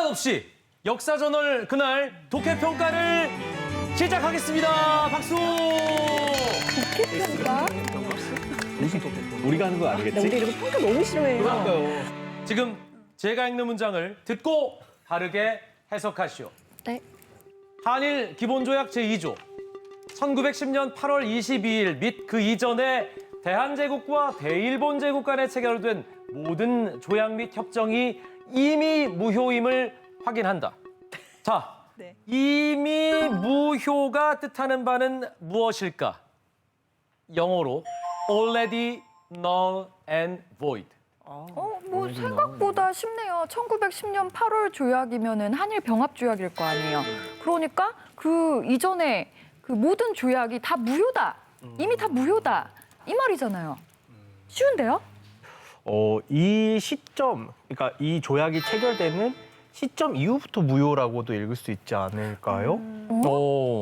없이 역사저널 그날 독해평가를 시작하겠습니다. 박수! 독해평가? 우리가 하는 거 아니겠지? 우리 이거 평가 너무 싫어해요. 지금 제가 읽는 문장을 듣고 다르게 해석하시오. 네. 한일 기본조약 제2조 1910년 8월 22일 및 그 이전에 대한제국과 대일본 제국 간에 체결된 모든 조약 및 협정이 이미 무효임을 확인한다. 자, 네. 이미 무효가 뜻하는 바는 무엇일까? 영어로 already null and void. 뭐 생각보다 쉽네요. 1910년 8월 조약이면은 한일 병합 조약일 거 아니에요. 그러니까 그 이전에 그 모든 조약이 다 무효다. 이미 다 무효다. 이 말이잖아요. 쉬운데요? 이 시점, 그러니까 이 조약이 체결되는 시점 이후부터 무효라고도 읽을 수 있지 않을까요?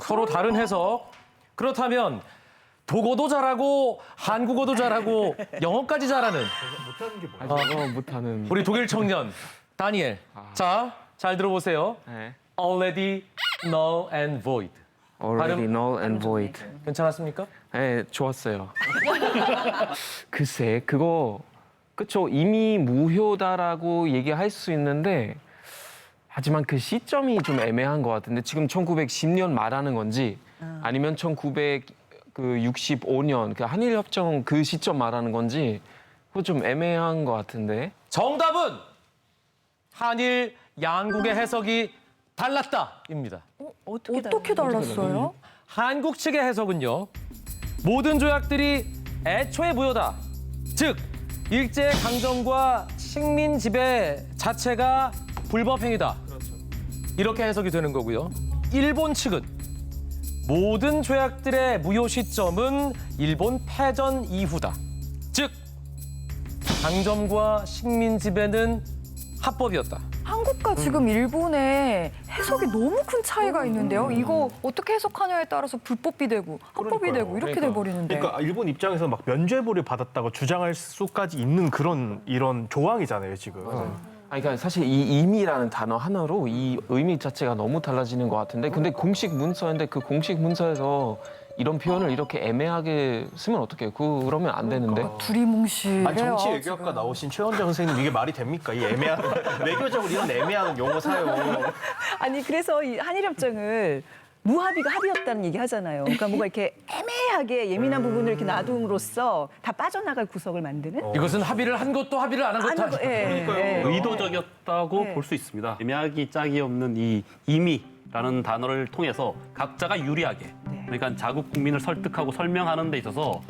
서로 다른 해석. 그렇다면 독어도 잘하고 한국어도 잘하고 영어까지 잘하는 못하는. 우리 독일 청년 다니엘. 자, 잘 들어보세요. 네. Already null and void. Already 발음- null and void. 괜찮았습니까? 네, 좋았어요. 글쎄, 그거 그쵸. 이미 무효다라고 얘기할 수 있는데 하지만 그 시점이 좀 애매한 것 같은데 지금 1910년 말하는 건지 아니면 1965년 그 한일협정 그 시점 말하는 건지 그거 좀 애매한 것 같은데. 정답은 한일 양국의 해석이 달랐다입니다. 어떻게 달랐어요? 한국 측의 해석은요. 모든 조약들이 애초에 무효다. 즉 일제 강점과 식민 지배 자체가 불법 행위다. 이렇게 해석이 되는 거고요. 일본 측은 모든 조약들의 무효 시점은 일본 패전 이후다. 즉 강점과 식민 지배는 합법이었다. 한국과 지금 일본의 해석이 너무 큰 차이가 있는데요. 이거 어떻게 해석하냐에 따라서 불법이 되고 합법이 되고 이렇게 돼버리는데. 그러니까 일본 입장에서 막 면죄부를 받았다고 주장할 수까지 있는 그런 이런 조항이잖아요, 지금. 아니, 그러니까 사실 이 임의라는 단어 하나로 이 의미 자체가 너무 달라지는 것 같은데 근데 공식 문서인데 그 공식 문서에서 이런 표현을 이렇게 애매하게 쓰면 어떡해요? 그러면 안 되는데. 두리뭉실해요. 아니, 정치 외교학과 나오신 최원정 선생님 이게 말이 됩니까? 이 애매한 외교적으로 이런 애매한 용어 사용. 아니 그래서 이 한일협정을 무합의가 합의였다는 얘기 하잖아요. 그러니까 뭔가 이렇게 애매하게 예민한 부분을 이렇게 놔둠으로써 다 빠져나갈 구석을 만드는. 이것은 합의를 한 것도 합의를 안 한 것도 아니, 아니고. 의도적이었다고 네. 볼 수 있습니다. 애매하기 짝이 없는 이 임의라는 단어를 통해서 각자가 유리하게 그러니까 자국 국민을 설득하고 설명하는 데 있어서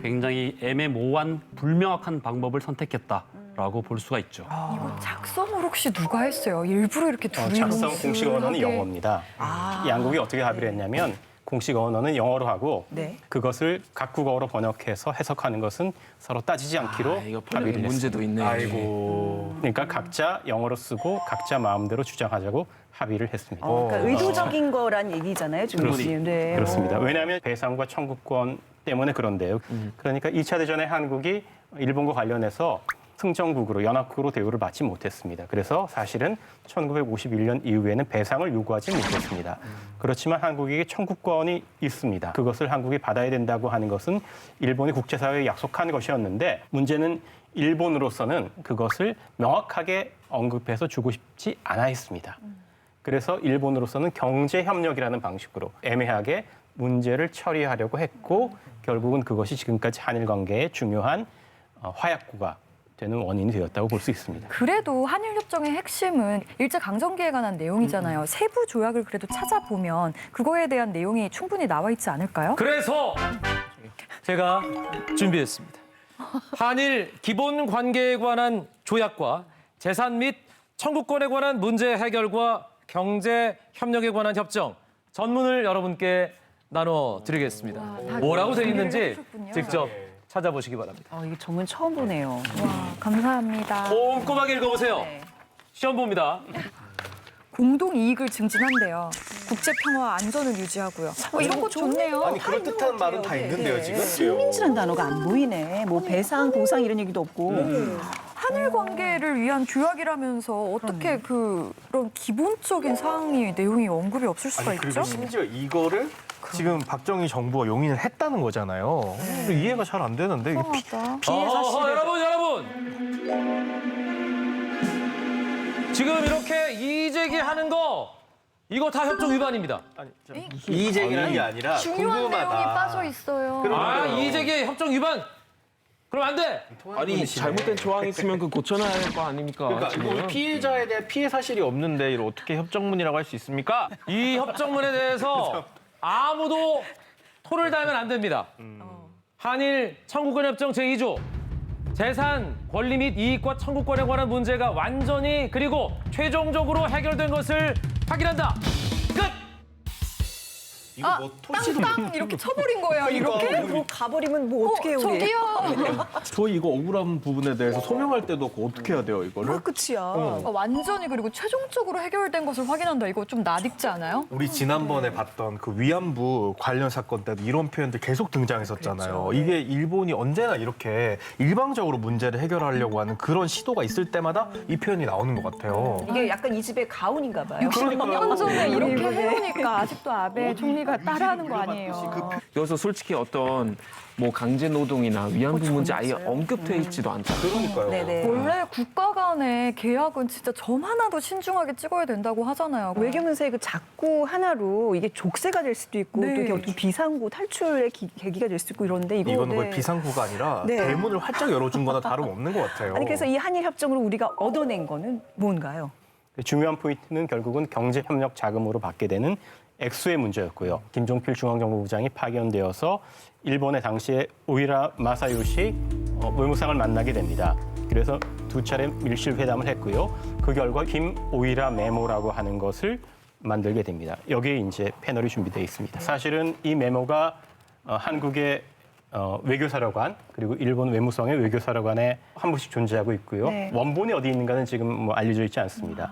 굉장히 애매모호한 불명확한 방법을 선택했다라고 볼 수가 있죠. 이거 작성을 혹시 누가 했어요? 일부러 이렇게 두리뭉실하게. 작성 공식 언어는 영어입니다. 양국이 어떻게 합의를 했냐면 공식 언어는 영어로 하고 네. 그것을 각 국어로 번역해서 해석하는 것은 서로 따지지 않기로 이거 합의를 번역 문제도 있네. 아이고. 그러니까 각자 영어로 쓰고 각자 마음대로 주장하자고 합의를 했습니다. 그러니까 의도적인 거란 얘기잖아요, 지금. 네. 그렇습니다. 왜냐하면 배상과 청구권 때문에 그런데요. 그러니까 2차 대전에 한국이 일본과 관련해서 승전국으로 연합국으로 대우를 받지 못했습니다. 그래서 사실은 1951년 이후에는 배상을 요구하지 못했습니다. 그렇지만 한국에게 청구권이 있습니다. 그것을 한국이 받아야 된다고 하는 것은 일본이 국제사회에 약속한 것이었는데 문제는 일본으로서는 그것을 명확하게 언급해서 주고 싶지 않아 했습니다. 그래서 일본으로서는 경제협력이라는 방식으로 애매하게 문제를 처리하려고 했고 결국은 그것이 지금까지 한일 관계의 중요한 화약고가 되는 원인이 되었다고 볼 수 있습니다. 그래도 한일협정의 핵심은 일제강점기에 관한 내용이잖아요. 세부 조약을 그래도 찾아보면 그거에 대한 내용이 충분히 나와 있지 않을까요? 그래서 제가 준비했습니다. 한일 기본 관계에 관한 조약과 재산 및 청구권에 관한 문제 해결과 경제 협력에 관한 협정 전문을 여러분께 나눠드리겠습니다. 뭐라고 되어 있는지 하셨군요. 직접 찾아보시기 바랍니다. 이게 전문 처음 보네요. 와, 감사합니다. 꼼꼼하게 읽어보세요. 네. 시험 봅니다. 공동 이익을 증진한대요. 국제 평화와 안전을 유지하고요. 이런 거 좋네요. 아니, 그럴듯한 말은 다 있는데요, 지금. 식민지란 단어가 안 보이네. 뭐 배상, 보상 이런 얘기도 없고. 한일 관계를 위한 조약이라면서 어떻게 그런 기본적인 사항이 내용이 언급이 없을 수가 아니, 있죠? 그리고 심지어 이거를 지금 박정희 정부가 용인을 했다는 거잖아요. 이해가 잘 안 되는데 이게 이상하다. 피해 사실에 여러분. 지금 이렇게 이의 제기하는 거 이거 다 협정 위반입니다. 이의 제기라는 게 아니라 중요한 궁금하다. 내용이 빠져 있어요. 이의 제기 협정 위반. 그럼 안 돼. 아니 잘못된 조항이 있으면 그 고쳐놔야 할 거 아닙니까? 그러니까 지금? 이거 피해자에 대한 피해 사실이 없는데 이걸 어떻게 협정문이라고 할 수 있습니까? 이 협정문에 대해서 아무도 토를 달면 안 됩니다. 한일 청구권 협정 제2조 재산, 권리 및 이익과 청구권에 관한 문제가 완전히 그리고 최종적으로 해결된 것을 확인한다. 끝! 이거 뭐 토시도 땅땅 이렇게 쳐버린 거예요. 이렇게? 뭐 가버리면 뭐 어떻게 해요, 우리? 저기요. 저희 이거 억울한 부분에 대해서 소명할 때도 없고 어떻게 해야 돼요, 이거를? 뭐가 끝이야. 완전히 그리고 최종적으로 해결된 것을 확인한다. 이거 좀 낯익지 않아요? 우리 지난번에 봤던 그 위안부 관련 사건 때도 이런 표현들 계속 등장했었잖아요. 이게 일본이 언제나 이렇게 일방적으로 문제를 해결하려고 하는 그런 시도가 있을 때마다 이 표현이 나오는 것 같아요. 이게 약간 이 집의 가훈인가 봐요. 60년 전에 이렇게 일본에. 해놓으니까 아직도 아베 총리가 따라하는 거 아니에요. 여기서 솔직히 어떤 뭐 강제 노동이나 위안부 문제 아예 언급돼 있지도 않잖아요. 그러니까요. 네네. 원래 국가 간의 계약은 진짜 점 하나도 신중하게 찍어야 된다고 하잖아요. 외교문서의 그 작구 하나로 이게 족쇄가 될 수도 있고 네. 또 이게 어떤 비상구 탈출의 계기가 될 수도 있고 이런데 이거는 네. 거의 비상구가 아니라 네. 대문을 활짝 열어준 거나 다름없는 것 같아요. 아니 그래서 이 한일 협정으로 우리가 얻어낸 거는 뭔가요? 중요한 포인트는 결국은 경제협력 자금으로 받게 되는 액수의 문제였고요. 김종필 중앙정보부장이 파견되어서 일본의 당시에 오이라 마사요시 외무상을 만나게 됩니다. 그래서 두 차례 밀실 회담을 했고요. 그 결과 김 오이라 메모라고 하는 것을 만들게 됩니다. 여기에 이제 패널이 준비되어 있습니다. 사실은 이 메모가 한국의 외교사령관 그리고 일본 외무성의 외교사령관에 한 부씩 존재하고 있고요. 네. 원본이 어디 있는가는 지금 뭐 알려져 있지 않습니다.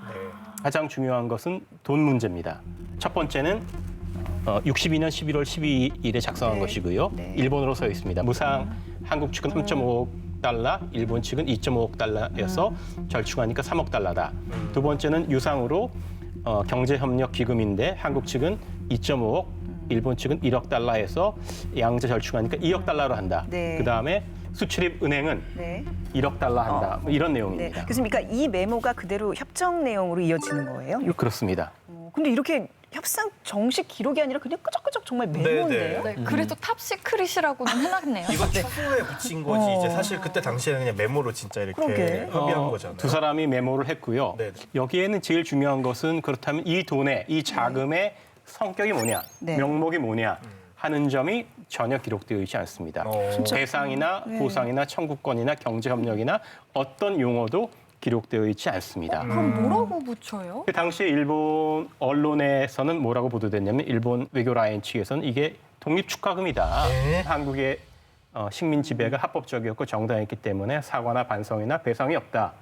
가장 중요한 것은 돈 문제입니다. 첫 번째는 62년 11월 12일에 작성한 네. 것이고요. 네. 일본어로 써 있습니다. 무상 한국 측은 3.5억 달러, 일본 측은 2.5억 달러여서 절충하니까 3억 달러다. 두 번째는 유상으로 경제협력 기금인데 한국 측은 2.5억, 일본 측은 1억 달러에서 양자 절충하니까 2억 달러로 한다. 네. 그다음에 수출입 은행은 네. 1억 달러 한다. 뭐 이런 네. 내용입니다. 그렇습니까? 이 메모가 그대로 협정 내용으로 이어지는 거예요? 그렇습니다. 근데 이렇게 협상 정식 기록이 아니라 그냥 끄적끄적 정말 메모인데요? 네, 그래도 탑시크릿이라고는 해놨네요. 이거 추후에 붙인 거지. 이제 사실 그때 당시에는 그냥 메모로 진짜 이렇게 그러게. 협의한 거잖아요. 두 사람이 메모를 했고요. 네. 여기에는 제일 중요한 것은 그렇다면 이 돈의, 이 자금의 성격이 뭐냐, 네. 명목이 뭐냐 하는 점이 전혀 기록되어 있지 않습니다. 배상이나 보상이나 청구권이나 경제협력이나 어떤 용어도 기록되어 있지 않습니다. 그럼 뭐라고 붙여요? 그 당시에 일본 언론에서는 뭐라고 보도됐냐면 일본 외교라인 측에서는 이게 독립축하금이다. 한국의 식민 지배가 합법적이었고 정당했기 때문에 사과나 반성이나 배상이 없다.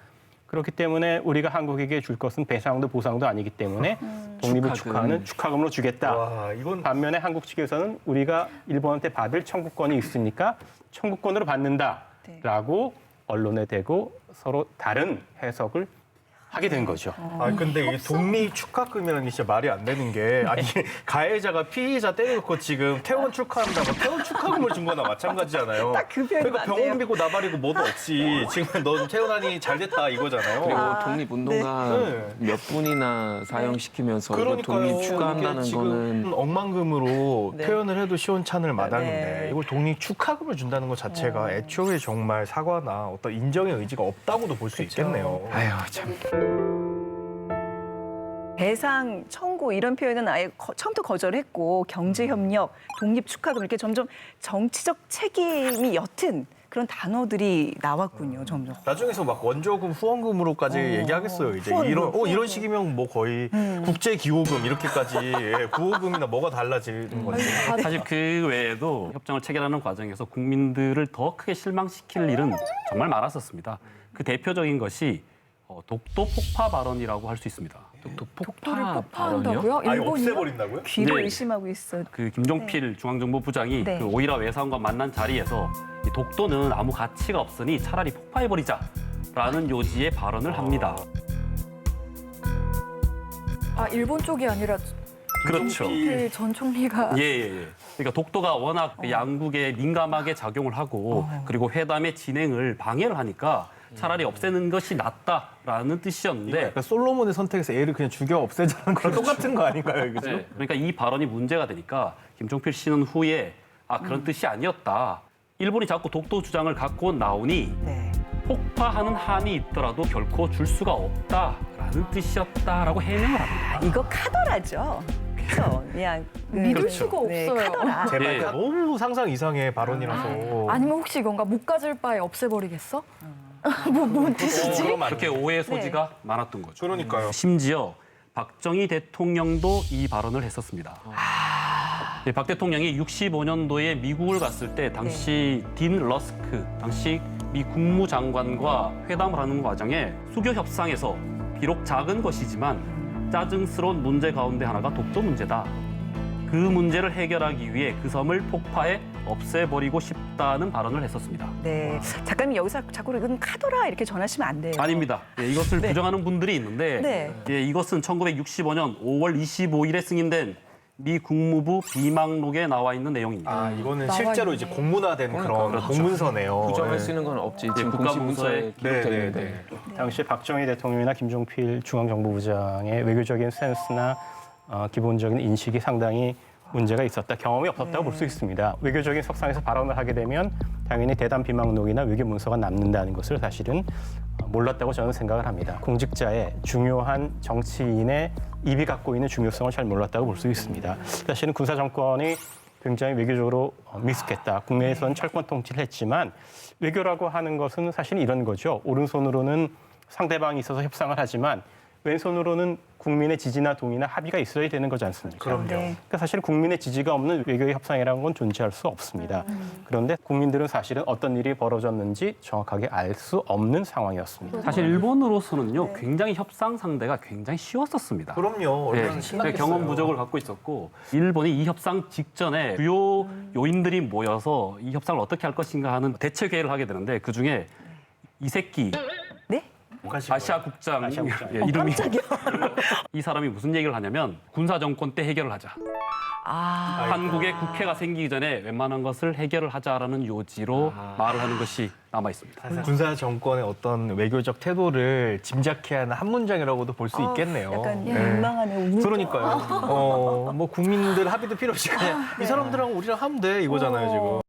그렇기 때문에 우리가 한국에게 줄 것은 배상도 보상도 아니기 때문에 독립을 축하하는 축하금으로 주겠다. 와, 이건 반면에 한국 측에서는 우리가 일본한테 받을 청구권이 있으니까 청구권으로 받는다라고 언론에 대고 서로 다른 해석을 하게 된 거죠. 근데 이게 독립 축하금이라는 게 진짜 말이 안 되는 게 아니 가해자가 피의자 때려놓고 지금 퇴원 축하한다고 퇴원 축하금을 준 거나 마찬가지잖아요. 딱 그 표현이 그러니까 맞네요. 병원비고 나발이고 뭐도 없이 지금 넌 퇴원하니 잘 됐다 이거잖아요. 그리고 독립운동가 네. 몇 분이나 사형시키면서 이거 그러니까요. 독립 이게 축하한다는 지금 거는 억만금으로 네. 표현을 해도 시원찮을 마당인데 네. 이걸 독립 축하금을 준다는 것 자체가 애초에 정말 사과나 어떤 인정의 의지가 없다고도 볼 수 있겠네요. 아유 참. 배상, 청구 이런 표현은 아예 처음부터 거절했고 경제협력, 독립축하금 이렇게 점점 정치적 책임이 옅은 그런 단어들이 나왔군요. 점점. 나중에서 막 원조금, 후원금으로까지 얘기하겠어요. 이제 후원금, 이런 식이면 뭐 거의 국제 기호금 이렇게까지 구호금이나 뭐가 달라지는 거지. 사실 그 외에도 협정을 체결하는 과정에서 국민들을 더 크게 실망시킬 일은 정말 많았었습니다. 그 대표적인 것이 독도 폭파 발언이라고 할 수 있습니다. 독도를 발언이요? 폭파한다고요? 아예 일본이요? 없애버린다고요? 귀를 네. 의심하고 있어. 그 김종필 중앙정보부장이 네. 그 오이라 외상과 만난 자리에서 이 독도는 아무 가치가 없으니 차라리 폭파해버리자. 라는 요지의 발언을 합니다. 아, 일본 쪽이 아니라 그렇죠. 김종필 전 총리가 예. 그러니까 독도가 워낙 양국에 민감하게 작용을 하고 그리고 회담의 진행을 방해를 하니까 차라리 없애는 것이 낫다라는 뜻이었는데 그러니까 솔로몬의 선택에서 애를 그냥 죽여 없애자는 거랑 똑같은 거 아닌가요, 그죠? 네, 그러니까 이 발언이 문제가 되니까 김종필 씨는 후에 그런 뜻이 아니었다. 일본이 자꾸 독도 주장을 갖고 나오니 네. 폭파하는 한이 있더라도 결코 줄 수가 없다라는 뜻이었다라고 해명을 합니다. 이거 카더라죠. 그렇죠. 그냥 믿을 수가 네, 없어요. 카더라. 제발 예. 너무 상상 이상의 발언이라서. 아니면 혹시 이건가 못 가질 바에 없애버리겠어? 뭔 뜻이지? 그럼 안 그렇게 돼요. 오해의 소지가 많았던 거죠. 그러니까요. 심지어 박정희 대통령도 이 발언을 했었습니다. 네, 박 대통령이 65년도에 미국을 갔을 때 당시 딘 러스크, 당시 미 국무장관과 회담을 하는 과정에 수교 협상에서 비록 작은 것이지만 짜증스러운 문제 가운데 하나가 독도 문제다. 그 문제를 해결하기 위해 그 섬을 폭파해 없애버리고 싶다는 발언을 했었습니다. 네. 작가님 여기서 자꾸 이건 카더라 이렇게 전하시면 안 돼요. 아닙니다. 예, 이것을 부정하는 분들이 있는데 네. 예, 이것은 1965년 5월 25일에 승인된 미 국무부 비망록에 나와 있는 내용입니다. 아, 이거는 나와 실제로 있네. 이제 공문화된 그런 그렇죠. 공문서네요. 부정할 네. 수 있는 건 없지. 예, 지금 국가 공식 문서에 문서에 기록되어 네, 있는데. 네, 당시 박정희 대통령이나 김종필 중앙정보부장의 외교적인 센스나 기본적인 인식이 상당히 문제가 있었다, 경험이 없었다고 볼 수 있습니다. 외교적인 석상에서 발언을 하게 되면 당연히 대담 비망록이나 외교 문서가 남는다는 것을 사실은 몰랐다고 저는 생각을 합니다. 공직자의 중요한 정치인의 입이 갖고 있는 중요성을 잘 몰랐다고 볼 수 있습니다. 사실은 군사 정권이 굉장히 외교적으로 미숙했다. 국내에서는 철권 통치를 했지만 외교라고 하는 것은 사실 이런 거죠. 오른손으로는 상대방이 있어서 협상을 하지만 왼손으로는 국민의 지지나 동의나 합의가 있어야 되는 거지 않습니까? 그럼요. 네. 그러니까 사실 국민의 지지가 없는 외교의 협상이라는 건 존재할 수 없습니다. 그런데 국민들은 사실은 어떤 일이 벌어졌는지 정확하게 알 수 없는 상황이었습니다. 사실 일본으로서는요, 굉장히 협상 상대가 굉장히 쉬웠었습니다. 그럼요. 예, 얼마나 신났겠어요. 경험 부족을 갖고 있었고 일본이 이 협상 직전에 주요 요인들이 모여서 이 협상을 어떻게 할 것인가 하는 대책 회의를 하게 되는데 그 중에 이세키 네? 아시아 국장, 국장. 예, 이름이 이 사람이 무슨 얘기를 하냐면 군사 정권 때 해결을 하자. 아. 한국에 국회가 생기기 전에 웬만한 것을 해결을 하자라는 요지로 말을 하는 것이 남아 있습니다. 사실 군사 정권의 어떤 외교적 태도를 짐작해야 하는 한 문장이라고도 볼 수 있겠네요. 약간 네. 민망하네요. 그러니까요. 뭐 국민들 합의도 필요 없이 그냥 이 사람들하고 우리랑 하면 돼 이거잖아요 지금.